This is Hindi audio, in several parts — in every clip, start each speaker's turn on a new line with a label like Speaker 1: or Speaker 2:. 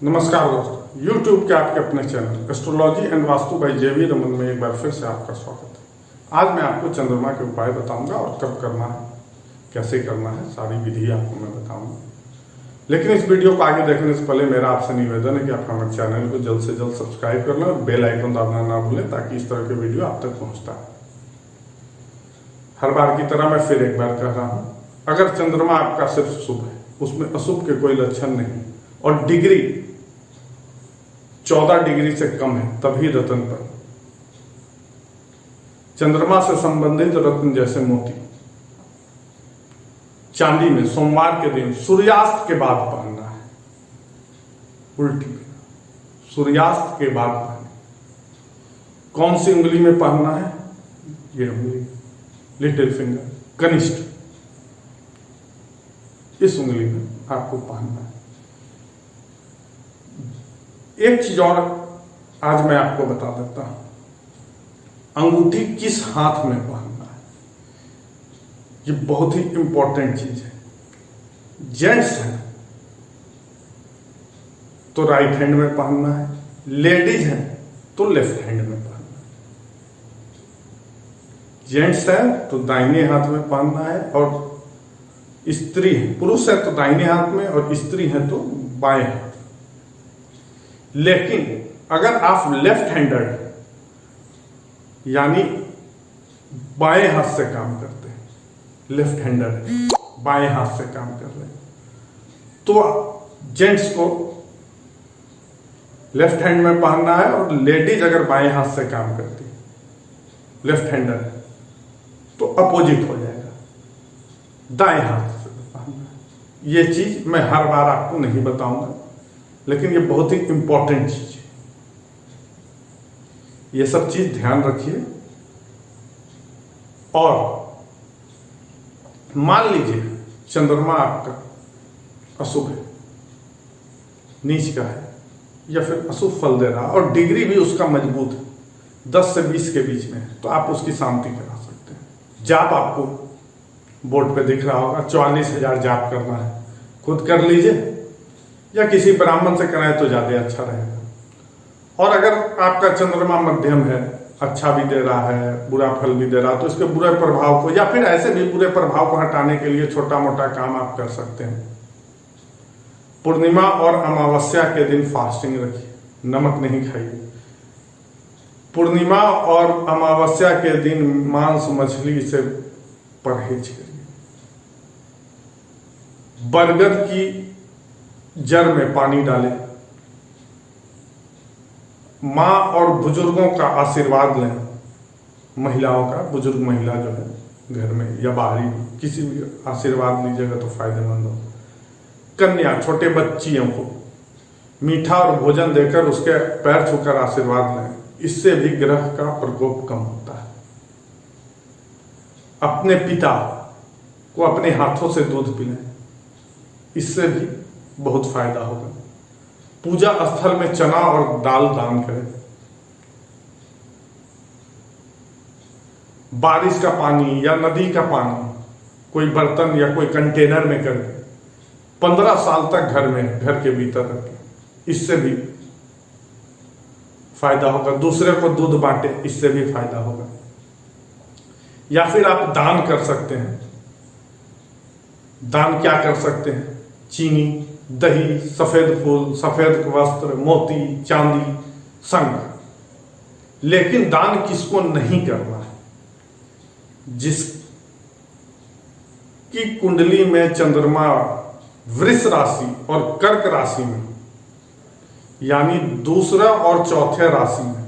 Speaker 1: नमस्कार दोस्तों, YouTube के आपके अपने channel astrology and Vastu by JV Raman में एक बार फिर से आपका स्वागत है। आज मैं आपको चंद्रमा के उपाय बताऊंगा और कब करना है, कैसे करना है, सारी विधि आपको मैं बताऊंगा। लेकिन इस वीडियो को आगे देखने से पहले मेरा आपसे निवेदन है कि आप हमारे चैनल को जल्द से जल्द सब्सक्राइब कर लें और बेल आइकन दबाना ना भूलें ताकि इस तरह के वीडियो आप तक पहुँचता है। हर बार की तरह मैं फिर एक बार कह रहा हूँ, अगर चंद्रमा आपका सिर्फ शुभ है, उसमें अशुभ के कोई लक्षण नहीं और डिग्री 14 डिग्री से कम है, तभी रत्न पर चंद्रमा से संबंधित रत्न जैसे मोती चांदी में सोमवार के दिन सूर्यास्त के बाद पहनना है। उल्टी सूर्यास्त के बाद पहनना। कौन सी उंगली में पहनना है? ये उंगली लिटिल फिंगर, कनिष्ठ, इस उंगली में आपको पहनना है। एक चीज और आज मैं आपको बता देता हूं, अंगूठी किस हाथ में पहनना है, ये बहुत ही इंपॉर्टेंट चीज है। जेंट्स है तो राइट हैंड में पहनना है, लेडीज है तो लेफ्ट हैंड में पहनना है। जेंट्स है तो दाहिने हाथ में पहनना है और स्त्री है, पुरुष है तो दाहिने हाथ में और स्त्री है तो बाएं हाथ। लेकिन अगर आप लेफ्ट हैंडर यानी बाएं हाथ से काम करते हैं, लेफ्ट हैंडर बाएं हाथ से काम कर रहे हैं, तो जेंट्स को लेफ्ट हैंड में पहनना है और लेडीज अगर बाएं हाथ से काम करती है, लेफ्ट हैंडर है, तो अपोजिट हो जाएगा, दाएं हाथ से पहनना है। ये चीज मैं हर बार आपको नहीं बताऊंगा, लेकिन ये बहुत ही इंपॉर्टेंट चीज है। ये सब चीज ध्यान रखिए। और मान लीजिए चंद्रमा आपका अशुभ है, नीच का है या फिर अशुभ फल दे रहा और डिग्री भी उसका मजबूत है, 10 से 20 के बीच में है, तो आप उसकी शांति करा सकते हैं। जाप आपको बोर्ड पे दिख रहा होगा, 44,000 जाप करना है, खुद कर लीजिए या किसी ब्राह्मण से कराए तो ज्यादा अच्छा रहेगा। और अगर आपका चंद्रमा मध्यम है, अच्छा भी दे रहा है, बुरा फल भी दे रहा है, तो इसके बुरे प्रभाव को या फिर ऐसे भी बुरे प्रभाव को हटाने के लिए छोटा मोटा काम आप कर सकते हैं। पूर्णिमा और अमावस्या के दिन फास्टिंग रखिए, नमक नहीं खाइए। पूर्णिमा और अमावस्या के दिन मांस मछली से परहेज करिए। बरगद की जड़ में पानी डालें, मां और बुजुर्गों का आशीर्वाद लें। महिलाओं का, बुजुर्ग महिला जो है घर में या बाहरी किसी भी आशीर्वाद लीजिएगा तो फायदेमंद हो। कन्या छोटे बच्चियों को मीठा और भोजन देकर उसके पैर छूकर आशीर्वाद लें, इससे भी ग्रह का प्रकोप कम होता है। अपने पिता को अपने हाथों से दूध पिलाएं, इससे भी बहुत फायदा होगा। पूजा स्थल में चना और दाल दान करें। बारिश का पानी या नदी का पानी कोई बर्तन या कोई कंटेनर में करके 15 साल तक घर के भीतर रखें, इससे भी फायदा होगा। दूसरे को दूध बांटे, इससे भी फायदा होगा। या फिर आप दान कर सकते हैं। दान क्या कर सकते हैं? चीनी, दही, सफेद फूल, सफेद वस्त्र, मोती, चांदी, शंख। लेकिन दान किसको नहीं करना है? जिसकी कुंडली में चंद्रमा वृष राशि और कर्क राशि में, यानी दूसरा और चौथे राशि में,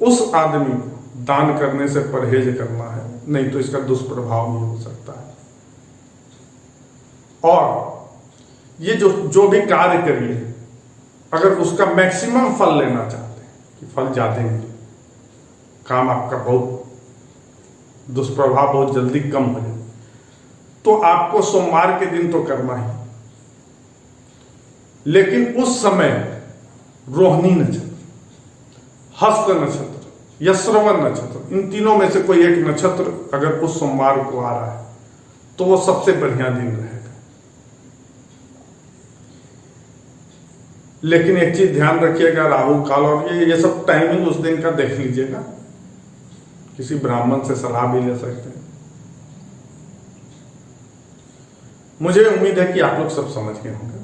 Speaker 1: उस आदमी को दान करने से परहेज करना है, नहीं तो इसका दुष्प्रभाव भी हो सकता है। और ये जो भी कार्य करिए, अगर उसका मैक्सिमम फल लेना चाहते हैं कि फल ज्यादा मिले, काम आपका बहुत दुष्प्रभाव बहुत जल्दी कम हो जाए, तो आपको सोमवार के दिन तो करना ही। लेकिन उस समय रोहिणी नक्षत्र, हस्त नक्षत्र या श्रवण नक्षत्र, इन तीनों में से कोई एक नक्षत्र अगर उस सोमवार को आ रहा है तो वो सबसे बढ़िया दिन रहेगा। लेकिन एक चीज ध्यान रखिएगा, राहु काल और ये सब टाइमिंग उस दिन का देख लीजिएगा, किसी ब्राह्मण से सलाह भी ले सकते हैं। मुझे उम्मीद है कि आप लोग सब समझ गए होंगे।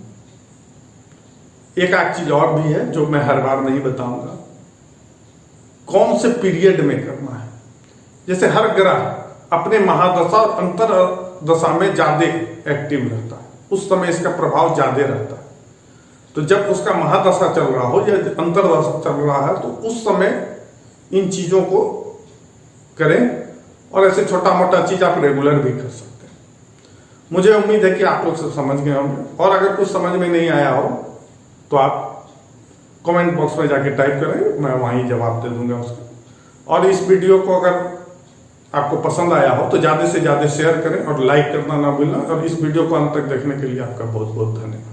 Speaker 1: एक आध चीज और भी है जो मैं हर बार नहीं बताऊंगा, कौन से पीरियड में करना है। जैसे हर ग्रह अपने महादशा और अंतर दशा में ज्यादा एक्टिव रहता है, उस समय इसका प्रभाव ज्यादा रहता है। तो जब उसका महादशा चल रहा हो या अंतरदशा चल रहा है तो उस समय इन चीजों को करें, और ऐसे छोटा मोटा चीज आप रेगुलर भी कर सकते हैं। मुझे उम्मीद है कि आप लोग सब समझ गए होंगे, और अगर कुछ समझ में नहीं आया हो तो आप कमेंट बॉक्स में जाके टाइप करें, मैं वहीं जवाब दे दूंगा उसका। और इस वीडियो को अगर आपको पसंद आया हो तो ज़्यादा से ज़्यादा शेयर करें और लाइक करना ना भूलना। और इस वीडियो को अंत तक देखने के लिए आपका बहुत बहुत धन्यवाद।